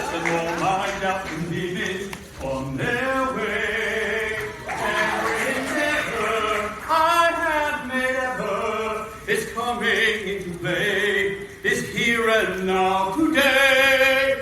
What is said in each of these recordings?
said, no, my doubt can be it on their way. Every endeavor I have made ever is coming into play, is here and now today.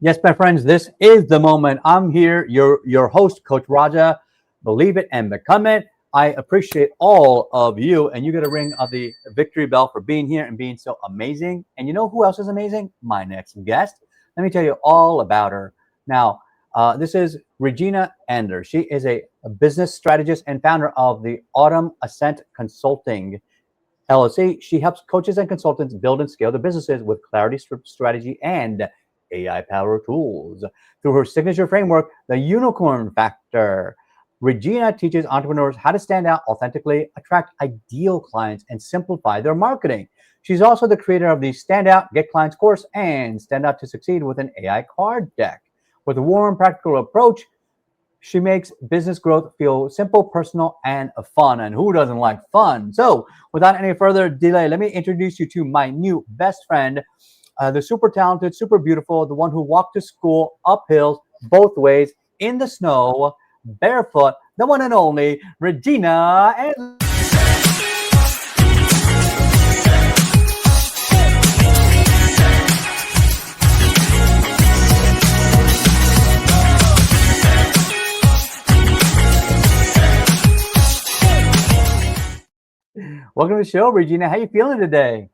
Yes, my friends, this is the moment. I'm here, your host, Coach Raja. Believe it and become it. I appreciate all of you, and you get a ring of the victory bell for being here and being so amazing. And you know who else is amazing? My next guest. Let me tell you all about her. Now, this is Regina Andler. She is a business strategist and founder of the Autumn Ascent Consulting LLC. She helps coaches and consultants build and scale their businesses with clarity, strategy, and AI power tools. Through her signature framework, the Unicorn Factor, Regina teaches entrepreneurs how to stand out authentically, attract ideal clients, and simplify their marketing. She's also the creator of the Stand Out, Get Clients course and Stand Out to Succeed with an AI card deck. With a warm, practical approach, she makes business growth feel simple, personal, and fun. And who doesn't like fun? So, without any further delay, let me introduce you to my new best friend, the super talented, super beautiful, the one who walked to school up hills both ways in the snow, barefoot, the one and only Regina. And welcome to the show, Regina. How you feeling today?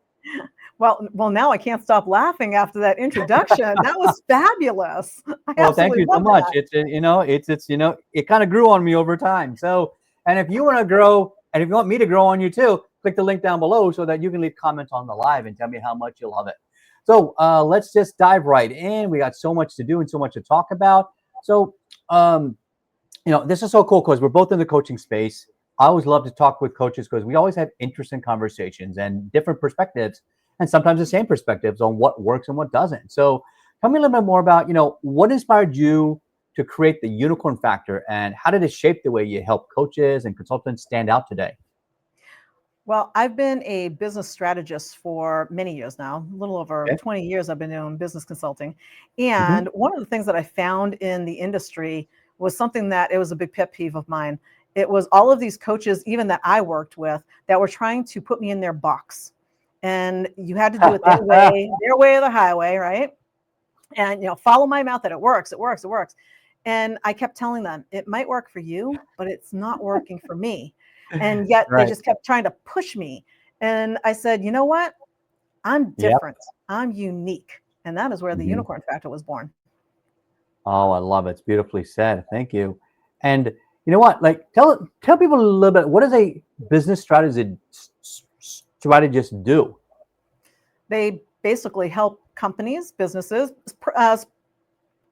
Well, now I can't stop laughing after that introduction. That was fabulous. Well, thank you so much. It kind of grew on me over time. So, and if you want to grow, and if you want me to grow on you too, click the link down below so that you can leave comments on the live and tell me how much you love it. So let's just dive right in. We got so much to do and so much to talk about. So, this is so cool because we're both in the coaching space. I always love to talk with coaches because we always have interesting conversations and different perspectives, and sometimes the same perspectives on what works and what doesn't. So tell me a little bit more about, what inspired you to create the Unicorn Factor, and how did it shape the way you help coaches and consultants stand out today? Well, I've been a business strategist for many years now, a little over Okay. 20 years I've been doing business consulting. And one of the things that I found in the industry was something that it was a big pet peeve of mine. It was all of these coaches, even that I worked with, that were trying to put me in their box. And you had to do it their way or the highway, right? And follow my mouth that it works, it works, it works. And I kept telling them it might work for you, but it's not working for me. And yet they Right. just kept trying to push me. And I said, you know what? I'm Yep. different. I'm unique. And that is where the Mhm. Unicorn Factor was born. Oh, I love it. It's beautifully said. Thank you. And you know what? Like, tell people a little bit. What does a business strategist do? They basically help companies, businesses,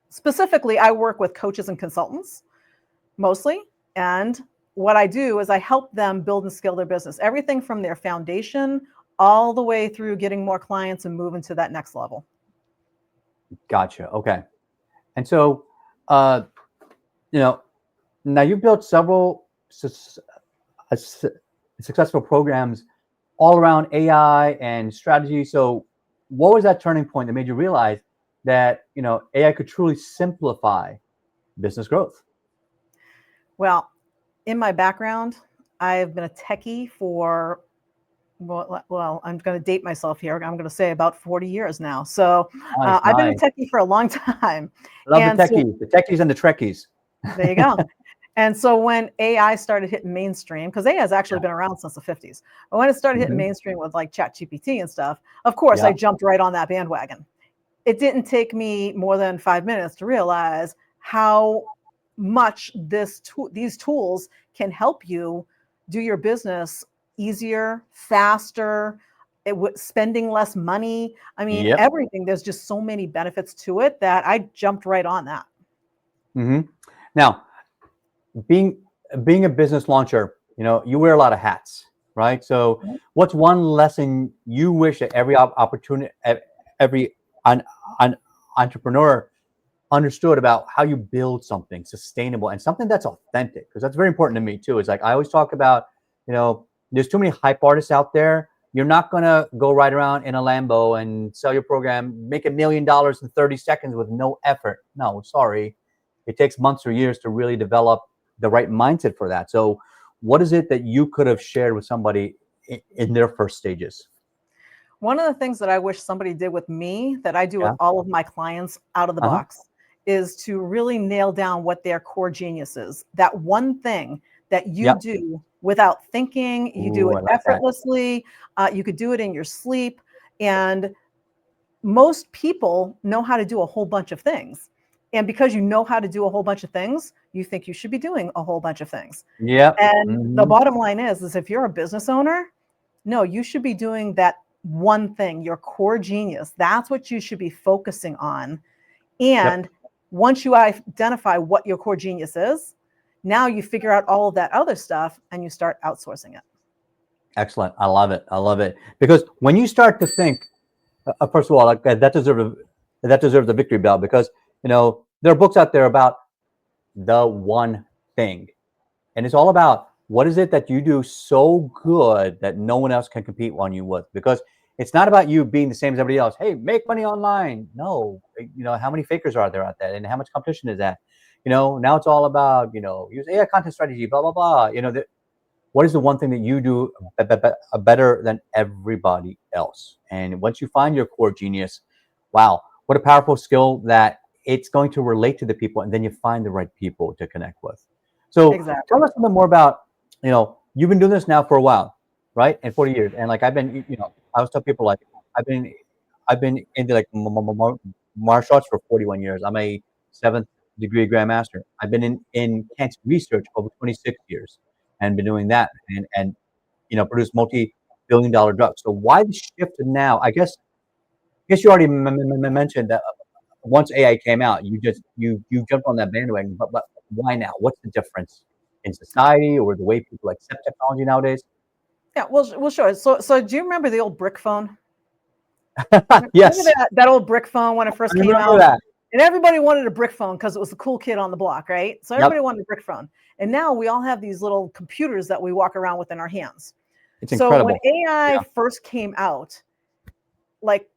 specifically, I work with coaches and consultants mostly. And what I do is I help them build and scale their business, everything from their foundation all the way through getting more clients and moving to that next level. Gotcha. Okay. And so, you know, now you've built several successful programs all around AI and strategy. So, what was that turning point that made you realize that AI could truly simplify business growth? Well, in my background, I've been a techie for, well, I'm going to date myself here. I'm going to say about 40 years now. So Nice, I've been a nice. techie for a long time. Love And the so techies and the trekkies. there you go. And so when AI started hitting mainstream, because AI has actually Yeah. been around since the 50s, but when it started hitting Mhm. mainstream with like ChatGPT and stuff, of course, Yeah. I jumped right on that bandwagon. It didn't take me more than 5 minutes to realize how much these tools can help you do your business easier, faster, spending less money. I mean, Yep. everything. There's just so many benefits to it that I jumped right on that. hmm Now, being being a business launcher, you wear a lot of hats, right? So, what's one lesson you wish that every opportunity, every un, un, entrepreneur understood about how you build something sustainable and something that's authentic? Because that's very important to me too. It's like I always talk about, you know, there's too many hype artists out there. You're not going to go ride around in a Lambo and sell your program, make $1 million in 30 seconds with no effort. No, sorry. It takes months or years to really develop the right mindset for that. So what is it that you could have shared with somebody in their first stages? One of the things that I wish somebody did with me that I do with Yeah. all of my clients out of the Uh-huh. box is to really nail down what their core genius is. That one thing that you Yep. do without thinking, you do Ooh, it I like that. effortlessly, you could do it in your sleep. And most people know how to do a whole bunch of things. And because you know how to do a whole bunch of things, you think you should be doing a whole bunch of things. Yep. And the Hmm. bottom line is if you're a business owner, no, you should be doing that one thing, your core genius. That's what you should be focusing on. Yep. And once you identify what your core genius is, now you figure out all of that other stuff and you start outsourcing it. Excellent. I love it. I love it. Because when you start to think, first of all, like that deserves a victory bell, because there are books out there about the one thing, and it's all about what is it that you do so good that no one else can compete on you with. Because it's not about you being the same as everybody else. Hey, make money online. No, how many fakers are there out there, and how much competition is that? Now it's all about use AI content strategy, blah blah blah. What is the one thing that you do better than everybody else? And once you find your core genius, wow, what a powerful skill that it's going to relate to the people, and then you find the right people to connect with. So Exactly. tell us a little more about, you've been doing this now for a while, right? And 40 years. And like I've been, I always tell people like I've been I've been into like martial arts for 41 years. I'm a seventh degree grandmaster. I've been in cancer research over 26 years and been doing that, and produce multi-billion dollar drugs. So why the shift now? I guess you already mentioned that once AI came out, you jumped on that bandwagon. But why now? What's the difference in society or the way people accept technology nowadays? Yeah, well, sure. So do you remember the old brick phone? Remember Yes, that old brick phone when it I first came remember out? that. And everybody wanted a brick phone because it was the cool kid on the block, right? So everybody Yep, wanted a brick phone. And now we all have these little computers that we walk around with in our hands. it's So when incredible. AI Yeah, first came out, like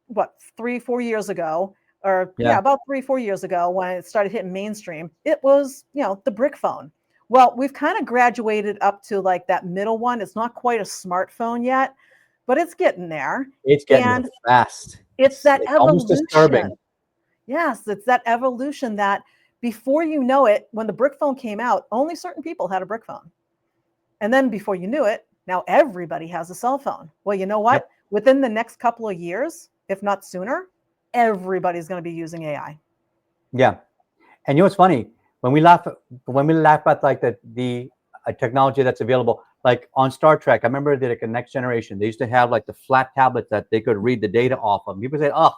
what, 3, 4 years ago, or yeah, yeah, about 3, 4 years ago when it started hitting mainstream, it was, the brick phone. Well, we've kind of graduated up to like that middle one. It's not quite a smartphone yet, but it's getting there. it's getting there And fast. it's that It's almost disturbing. evolution. Yes, it's that evolution that before you know it, when the brick phone came out, only certain people had a brick phone. And then before you knew it, now everybody has a cell phone. Well, you know Yep. what? Within the next couple of years, if not sooner, everybody's going to be using AI. Yeah. And what's funny, when we laugh at like the technology that's available, like on Star Trek, I remember like a Next Generation, they used to have like the flat tablets that they could read the data off of. People say, "Oh,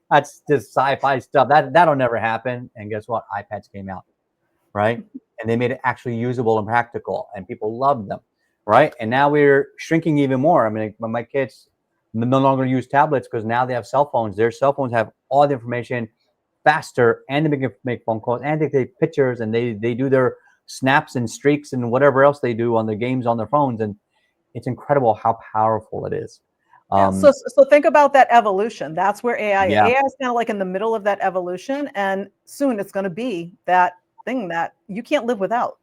that's just sci-fi stuff. That'll never happen." And guess what? iPads came out, right? And they made it actually usable and practical, and people loved them, right? And now we're shrinking even more. I mean, when my kids no longer use tablets because now they have cell phones. Their cell phones have all the information faster, and they make phone calls, and they take pictures, and they do their snaps and streaks and whatever else they do on the games on their phones. And it's incredible how powerful it is. Yeah, so Um, so think about that evolution. That's where AI is. yeah, AI is kind of like in the middle of that evolution, and soon it's going to be that thing that you can't live without.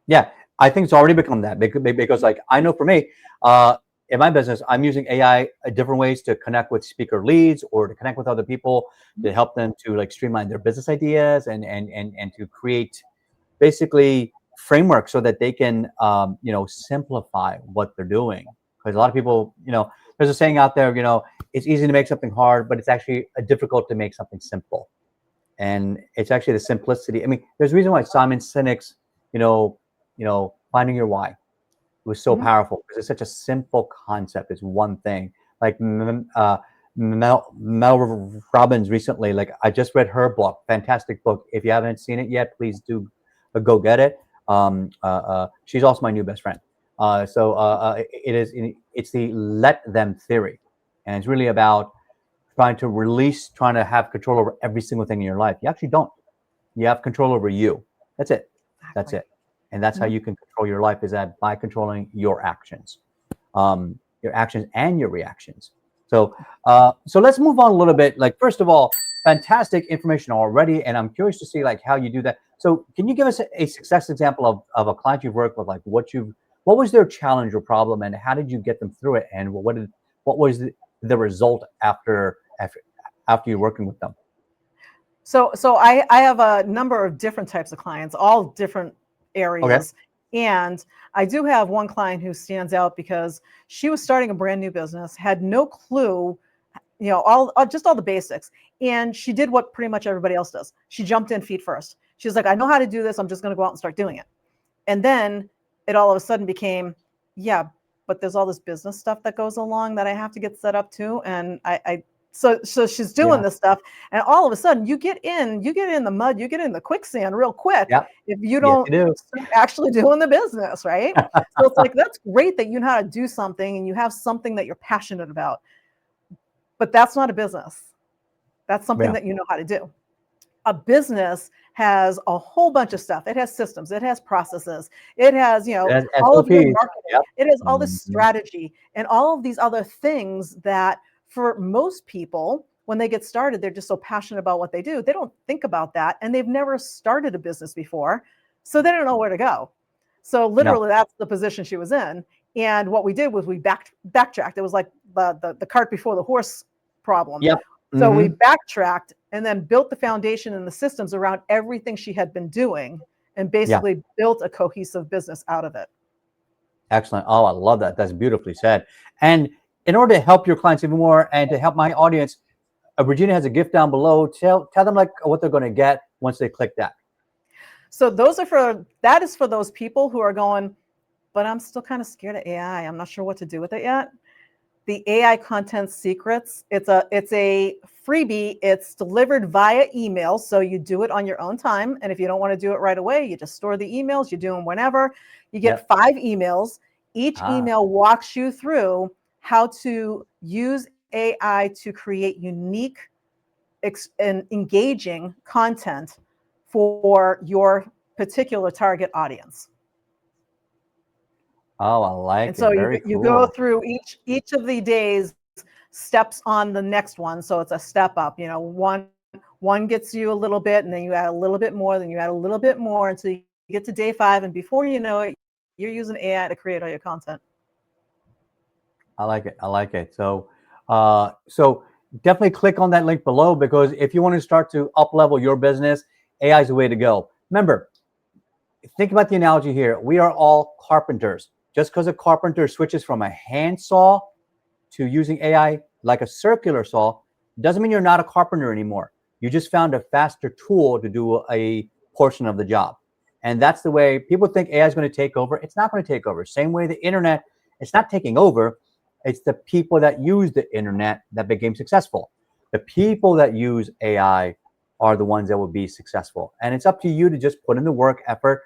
yeah, I think it's already become that, because like I know for me, uh, in my business, I'm using AI different ways to connect with speaker leads or to connect with other people to help them to like streamline their business ideas, and to create basically framework so that they can simplify what they're doing. Because a lot of people, there's a saying out there, it's easy to make something hard, but it's actually difficult to make something simple. And it's actually the simplicity. I mean, there's a reason why Simon Sinek's, finding your why was so Mhm. powerful, because it's such a simple concept. It's one thing. Like Mel Robbins recently, like I just read her book, fantastic book. If you haven't seen it yet, please do go get it. She's also my new best friend. It's the let them theory, and it's really about trying to have control over every single thing in your life. You actually don't. You have control over you. That's it. That's Exactly. it. And that's how you can control your life, is that by controlling your actions and your reactions. So, so let's move on a little bit. Like, first of all, fantastic information already, and I'm curious to see like how you do that. So, can you give us a success example of a client you've worked with, like what was their challenge or problem, and how did you get them through it, and what was the result after you're working with them? So I have a number of different types of clients, all different areas. And I do have one client who stands out because she was starting a brand new business, had no clue, just all the basics. And she did what pretty much everybody else does. She jumped in feet first. She was like, I know how to do this. I'm just going to go out and start doing it. And then it all of a sudden became, yeah, but there's all this business stuff that goes along that I have to get set up too. And so she's doing this stuff, and all of a sudden you get in the mud, you get in the quicksand real quick if you don't start actually doing the business, right? So it's like, that's great that you know how to do something and you have something that you're passionate about, but that's not a business. That's something that you know how to do. A business has a whole bunch of stuff. It has systems, it has processes, it has, all of your marketing, it has all this strategy and all of these other things that, for most people, when they get started, they're just so passionate about what they do. They don't think about that, and they've never started a business before, so they don't know where to go. So literally, that's the position she was in. And what we did was we backtracked. It was like the cart before the horse problem. So we backtracked and then built the foundation and the systems around everything she had been doing, and basically built a cohesive business out of it. Excellent. Oh, I love that. That's beautifully said. And in order to help your clients even more and to help my audience, Regina has a gift down below. Tell them like what they're going to get once they click that. So that is for those people who are going, but I'm still kind of scared of AI. I'm not sure what to do with it yet. The AI Content Secrets, it's a freebie. It's delivered via email, so you do it on your own time. And if you don't want to do it right away, you just store the emails. You do them whenever. You get 5 emails. Each email walks you through how to use AI to create unique and engaging content for your particular target audience. Oh, I like it. And so you go through each of the days steps on the next one. So it's a step up. One gets you a little bit, and then you add a little bit more, then you add a little bit more until you get to day 5. And before you know it, you're using AI to create all your content. I like it. So, so definitely click on that link below, because if you want to start to up level your business, AI is the way to go. Remember, think about the analogy here. We are all carpenters. Just because a carpenter switches from a hand saw to using AI like a circular saw doesn't mean you're not a carpenter anymore. You just found a faster tool to do a portion of the job. And that's the way people think AI is going to take over. It's not going to take over. Same way the internet, it's not taking over. It's the people that use the internet that became successful. The people that use AI are the ones that will be successful. And it's up to you to just put in the work, effort,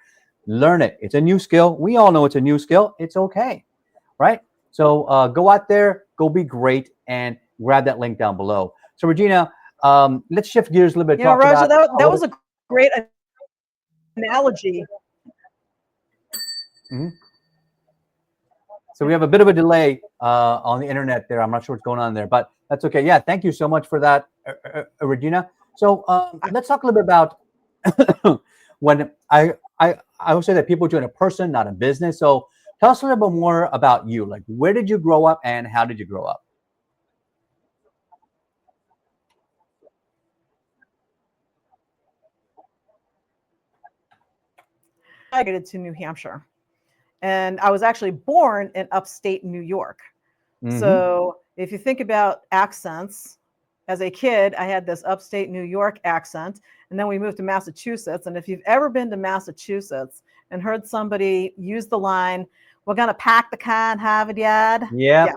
learn it. It's a new skill. We all know it's a new skill. It's okay, right? So go out there, go be great, and grab that link down below. So Regina, let's shift gears a little bit. Raja, that was a great analogy. So we have a bit of a delay on the internet there. I'm not sure what's going on there, but that's okay. Yeah, thank you so much for that, Regina. So let's talk a little bit about when I always say that people join a person, not a business. So tell us a little bit more about you. Like, where did you grow up and how did you grow up? I migrated to New Hampshire, and I was actually born in upstate New York. So if you think about accents, as a kid, I had this upstate New York accent, and then we moved to Massachusetts. And if you've ever been to Massachusetts and heard somebody use the line, "We're going to pack the car and have it, yard." Yeah.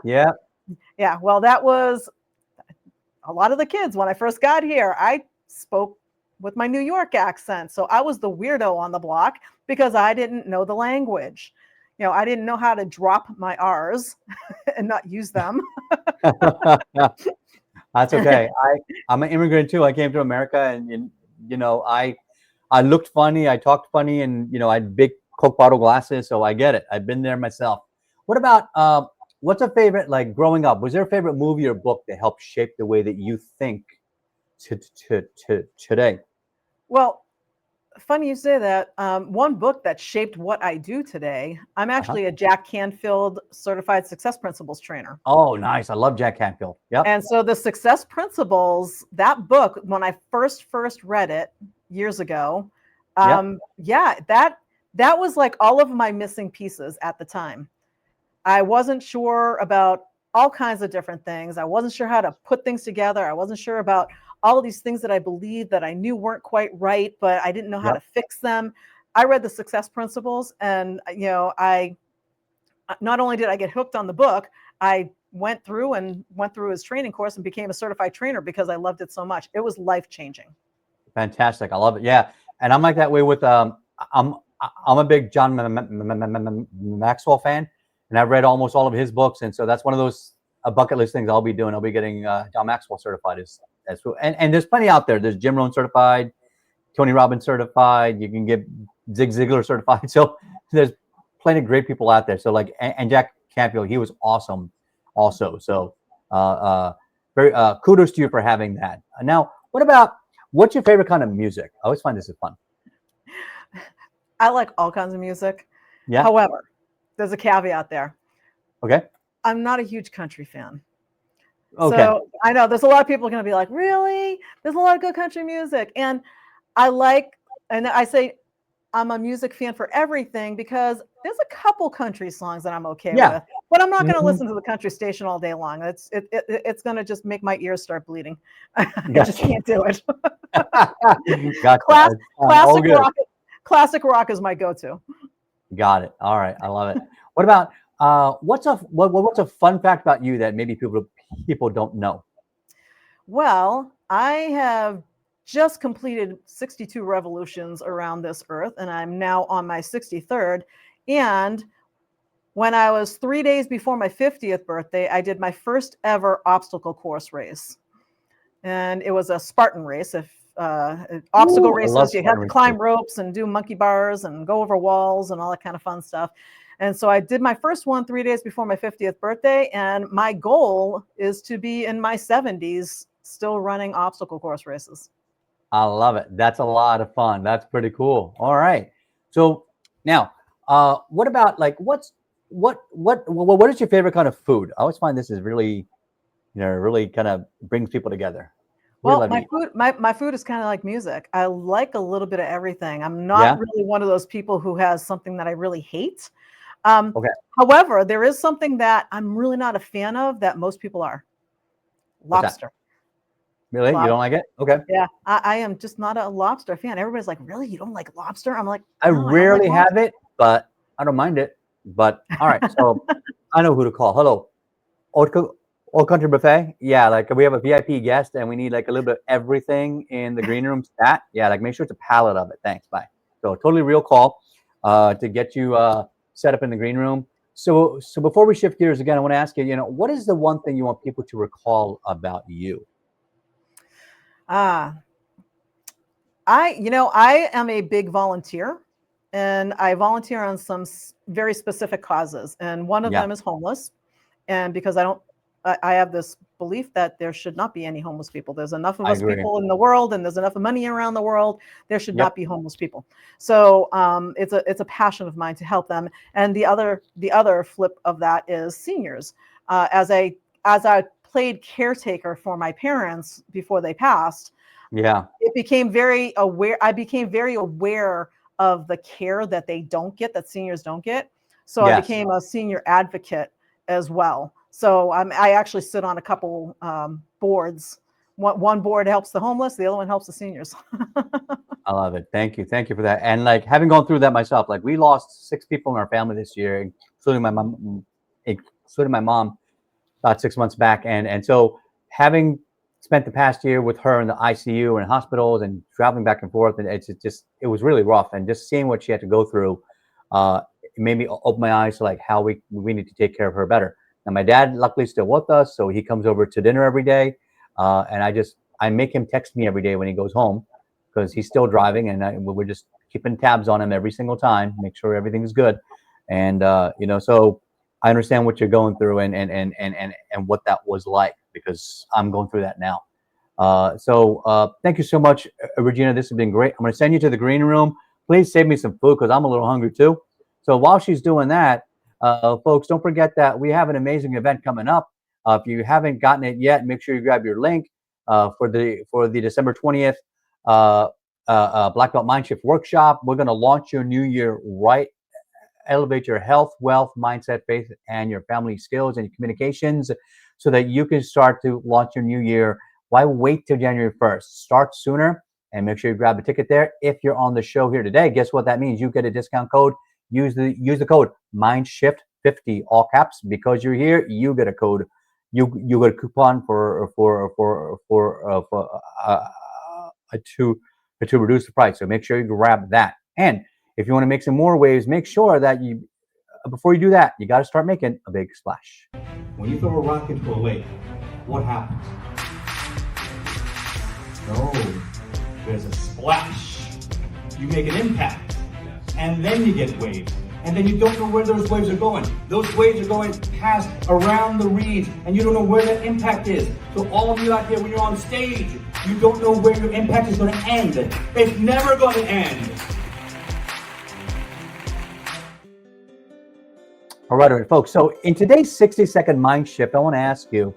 Well, that was a lot of the kids when I first got here. I spoke with my New York accent. So I was the weirdo on the block because I didn't know the language. I didn't know how to drop my R's and not use them. That's okay. I'm an immigrant too. I came to America, and I looked funny, I talked funny, and I had big Coke bottle glasses, so I get it. I've been there myself. What about what's a favorite, like growing up? Was there a favorite movie or book that helped shape the way that you think today? Well, funny you say that. One book that shaped what I do today, I'm Uh-huh. actually a Jack Canfield certified success principles trainer. Oh, nice. I love Jack Canfield. Yep. And so the success principles, that book, when I first read it years ago, Yep. yeah, that was like all of my missing pieces at the time. I wasn't sure about all kinds of different things. I wasn't sure how to put things together. I wasn't sure about all of these things that I believed that I knew weren't quite right, but I didn't know how Yep. to fix them. I read the success principles, and I not only did I get hooked on the book, I went through his training course and became a certified trainer because I loved it so much. It was life changing. Fantastic. I love it. Yeah. And I'm like that way with I'm I'm a big John Maxwell fan, and I've read almost all of his books, and so that's one of those bucket list things I'll be doing. I'll be getting John Maxwell certified as well. And there's plenty out there. There's Jim Rohn certified, Tony Robbins certified. You can get Zig Ziglar certified. So there's plenty of great people out there. So like, and Jack Canfield, he was awesome also. So very kudos to you for having that. Now, what's your favorite kind of music? I always find this is fun. I like all kinds of music. Yeah. However, there's a caveat there. Okay. I'm not a huge country fan. Okay. So I know there's a lot of people going to be like, really? There's a lot of good country music. And I say I'm a music fan for everything because there's a couple country songs that I'm okay Yeah. with, but I'm not going to Mhm. listen to the country station all day long. It's going to just make my ears start bleeding. I just Gotcha. can't do it. Gotcha. Class, All classic good. rock, classic rock is my go-to. Got it. All right. I love it. What about what's a fun fact about you that maybe people don't know? Well, I have just completed 62 revolutions around this earth, and I'm now on my 63rd. And when I was 3 days before my 50th birthday, I did my first ever obstacle course race. And it was a Spartan race. If obstacle Ooh, I love races, you have Spartan to races. climb ropes and do monkey bars and go over walls and all that kind of fun stuff. And so I did my first one 3 days before my 50th birthday. And my goal is to be in my 70s still running obstacle course races. I love it. That's a lot of fun. That's pretty cool. All right. So now, what about like what is your favorite kind of food? I always find this is really, really kind of brings people together. What do you Well, love to eat? my food is kind of like music. I like a little bit of everything. I'm not Yeah. really one of those people who has something that I really hate. Um, Okay. However, there is something that I'm really not a fan of that most people are. What's that? Lobster. Really? You don't like it? Okay. Yeah, I am just not a lobster fan. Everybody's like, "Really? You don't like lobster?" I'm like, I "No, I don't like rarely have lobster." it, but I don't mind it. But all right. So I know who to call. Hello. Old Country Buffet. Yeah, like we have a VIP guest and we need like a little bit of everything in the green room. Yeah, like make sure it's a pallet of it. Thanks. Bye. So totally real call to get you set up in the green room. So before we shift gears again, I want to ask you, what is the one thing you want people to recall about you? Ah, I am a big volunteer, and I volunteer on some very specific causes, and one of Yeah, them is homeless. And because I have this belief that there should not be any homeless people. There's enough of I us agree. people in the world, and there's enough money around the world. There should Yep. not be homeless people. So it's a passion of mine to help them. And the other flip of that is seniors. As I played caretaker for my parents before they passed, Yeah. it became very aware. I became very aware of the care that they don't get, that seniors don't get. So I Yes. became a senior advocate as well. So I actually sit on a couple boards. One board helps the homeless, the other one helps the seniors. I love it. Thank you. Thank you for that. And like having gone through that myself, like we lost 6 people in our family this year, including my mom about 6 months back. And so having spent the past year with her in the ICU and hospitals and traveling back and forth, and it was really rough. And just seeing what she had to go through, it made me open my eyes to like how we need to take care of her better. Now my dad luckily is still with us, so he comes over to dinner every day, and I make him text me every day when he goes home because he's still driving, and we're just keeping tabs on him every single time, make sure everything's good. And so I understand what you're going through and what that was like, because I'm going through that now. Thank you so much, Regina. This has been great. I'm going to send you to the green room. Please save me some food because I'm a little hungry too. So while she's doing that, folks, don't forget that we have an amazing event coming up. If you haven't gotten it yet, make sure you grab your link for the December 20th Black Belt Mind Shift Workshop. We're going to launch your new year right. Elevate your health, wealth, mindset, faith, and your family skills and your communications so that you can start to launch your new year. Why wait till January 1st? Start sooner and make sure you grab a ticket there. If you're on the show here today, guess what that means? You get a discount code. Use the code MindShift50, all caps. Because you're here, you get a code. You get a coupon to reduce the price. So make sure you grab that. And if you want to make some more waves, make sure that before you do that, you got to start making a big splash. When you throw a rock into a lake, what happens? No, there's a splash. You make an impact, and then you get waves. And then you don't know where those waves are going. Those waves are going past around the reeds, and you don't know where that impact is. So all of you out there, when you're on stage, you don't know where your impact is going to end. It's never going to end. All right, folks. So in today's 60-second mind shift, I want to ask you,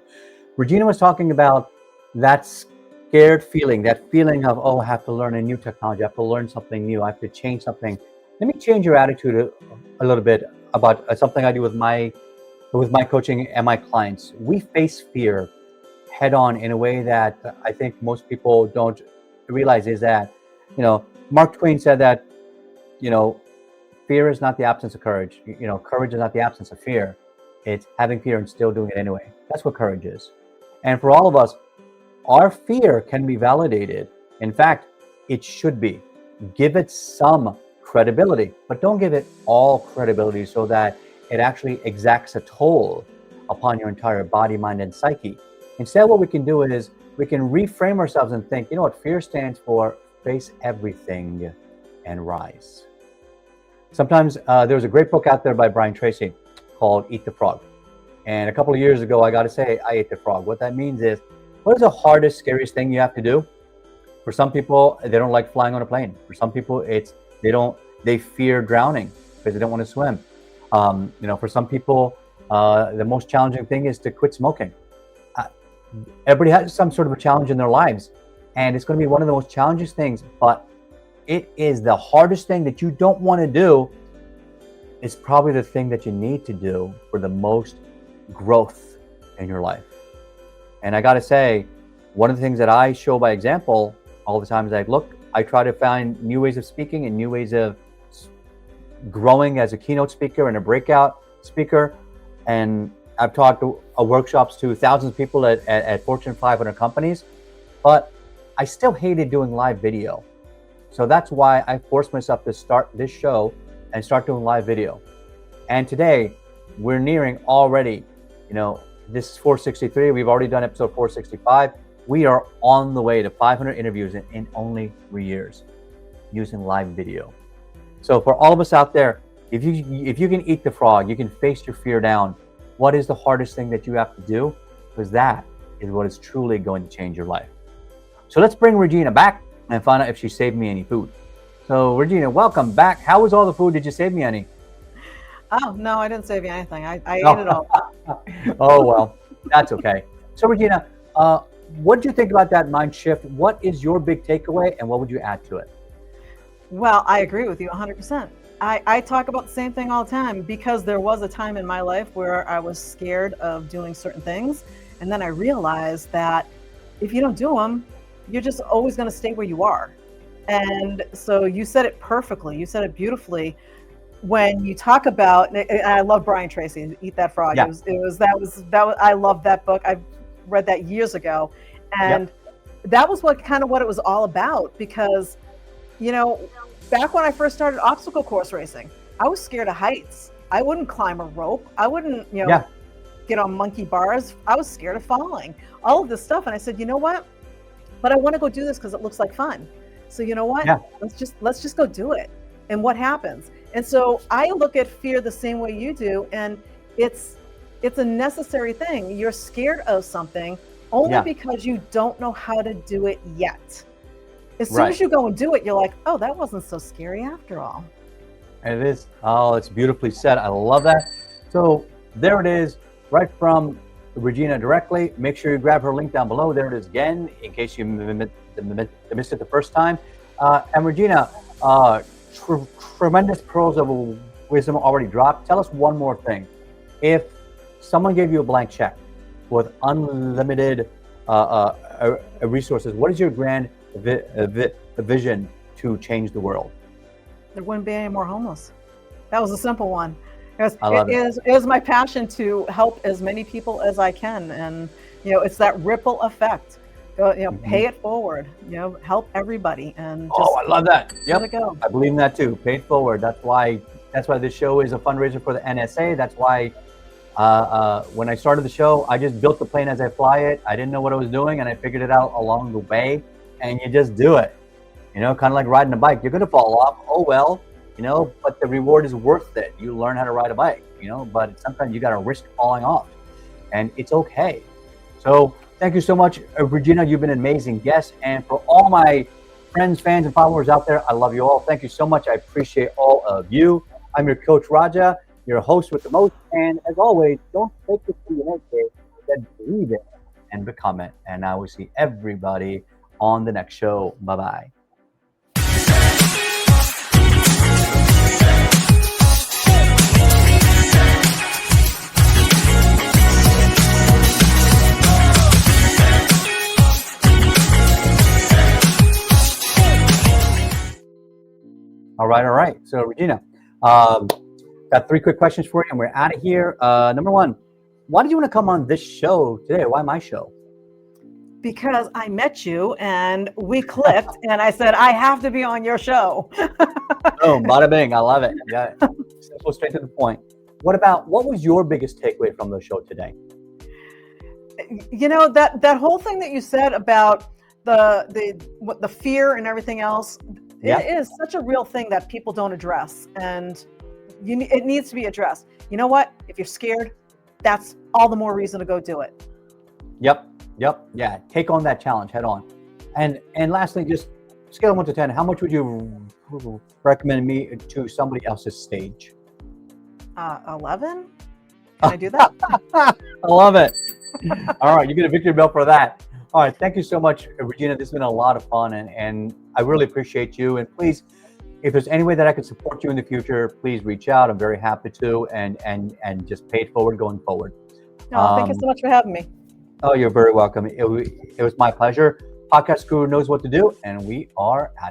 Regina was talking about that scared feeling, that feeling of, oh, I have to learn a new technology, I have to learn something new, I have to change something. Let me change your attitude a little bit about something I do with my coaching and my clients. We face fear head on in a way that I think most people don't realize is that, Mark Twain said that, fear is not the absence of courage. Courage is not the absence of fear. It's having fear and still doing it anyway. That's what courage is. And for all of us, our fear can be validated. In fact, it should be. Give it some credibility, but don't give it all credibility so that it actually exacts a toll upon your entire body, mind, and psyche. Instead, what we can do is we can reframe ourselves and think, what fear stands for? Face everything and rise. Sometimes there was a great book out there by Brian Tracy called Eat the Frog. And a couple of years ago, I got to say, I ate the frog. What that means is, what is the hardest, scariest thing you have to do? For some people, they don't like flying on a plane. For some people, they fear drowning because they don't want to swim. For some people, the most challenging thing is to quit smoking. Everybody has some sort of a challenge in their lives, and it's going to be one of the most challenging things, but it is the hardest thing that you don't want to do. It's probably the thing that you need to do for the most growth in your life. And I got to say, one of the things that I show by example all the time is I try to find new ways of speaking and new ways of growing as a keynote speaker and a breakout speaker. And I've taught workshops to thousands of people at Fortune 500 companies, but I still hated doing live video. So that's why I forced myself to start this show and start doing live video. And today we're nearing already, this is 463. We've already done episode 465. We are on the way to 500 interviews in only 3 years using live video. So for all of us out there, if you can eat the frog, you can face your fear down. What is the hardest thing that you have to do? Because that is what is truly going to change your life. So let's bring Regina back and find out if she saved me any food. So Regina, welcome back. How was all the food? Did you save me any? Oh, no, I didn't save you anything. I ate it all. Oh, well, that's okay. So Regina, what did you think about that mind shift? What is your big takeaway and what would you add to it? Well, I agree with you 100%. I talk about the same thing all the time because there was a time in my life where I was scared of doing certain things. And then I realized that if you don't do them, you're just always going to stay where you are. And so you said it perfectly. You said it beautifully. When you talk about, and I love Brian Tracy, Eat That Frog. Yeah. I love that book. I read that years ago. And that was what it was all about because, back when I first started obstacle course racing, I was scared of heights. I wouldn't climb a rope. I wouldn't, get on monkey bars. I was scared of falling. All of this stuff. And I said, you know what? But I want to go do this because it looks like fun. So you know what? Yeah. Let's just go do it. And what happens? And so I look at fear the same way you do, and it's a necessary thing. You're scared of something only Yeah. because you don't know how to do it yet. As soon Right. as you go and do it, you're like, oh, that wasn't so scary after all. It is. Oh, it's beautifully said. I love that. So there it is, right from Regina directly. Make sure you grab her link down below. There it is again, in case you missed it the first time. And Regina, tremendous pearls of wisdom already dropped. Tell us one more thing. If someone gave you a blank check with unlimited resources, what is your grand vision to change the world? There wouldn't be any more homeless. That was a simple one. I love It is my passion to help as many people as I can, and it's that ripple effect. Pay it forward. Help everybody, and just I love that. Yep, let it go. I believe in that too. Pay it forward. That's why this show is a fundraiser for the NSA. That's why when I started the show, I just built the plane as I fly it. I didn't know what I was doing, and I figured it out along the way. And you just do it. Kind of like riding a bike. You're going to fall off. Oh, well, but the reward is worth it. You learn how to ride a bike, but sometimes you got to risk falling off, and it's okay. So thank you so much, Regina. You've been an amazing guest. And for all my friends, fans, and followers out there, I love you all. Thank you so much. I appreciate all of you. I'm your coach, Raja, your host with the most. And as always, don't take this to your next day. Instead, believe it and become it. And I will see everybody on the next show. Bye-bye. All right. So, Regina, got 3 quick questions for you, and we're out of here. Number 1, why did you want to come on this show today? Why my show? Because I met you and we clicked, and I said, I have to be on your show. Oh, bada bing. I love it. Yeah. Simple, straight to the point. What was your biggest takeaway from the show today? That whole thing that you said about the fear and everything else, Yeah. It is such a real thing that people don't address, and it needs to be addressed. You know what? If you're scared, that's all the more reason to go do it. Yep. Yeah. Take on that challenge head on. And lastly, just scale of 1 to 10, how much would you recommend me to somebody else's stage? 11? Can I do that? I love it. All right. You get a victory bell for that. All right. Thank you so much, Regina. This has been a lot of fun, and I really appreciate you. And please, if there's any way that I could support you in the future, please reach out. I'm very happy to, and just pay it forward going forward. No, thank you so much for having me. Oh, you're very welcome. It was my pleasure. Podcast Guru knows what to do, and we are out of here.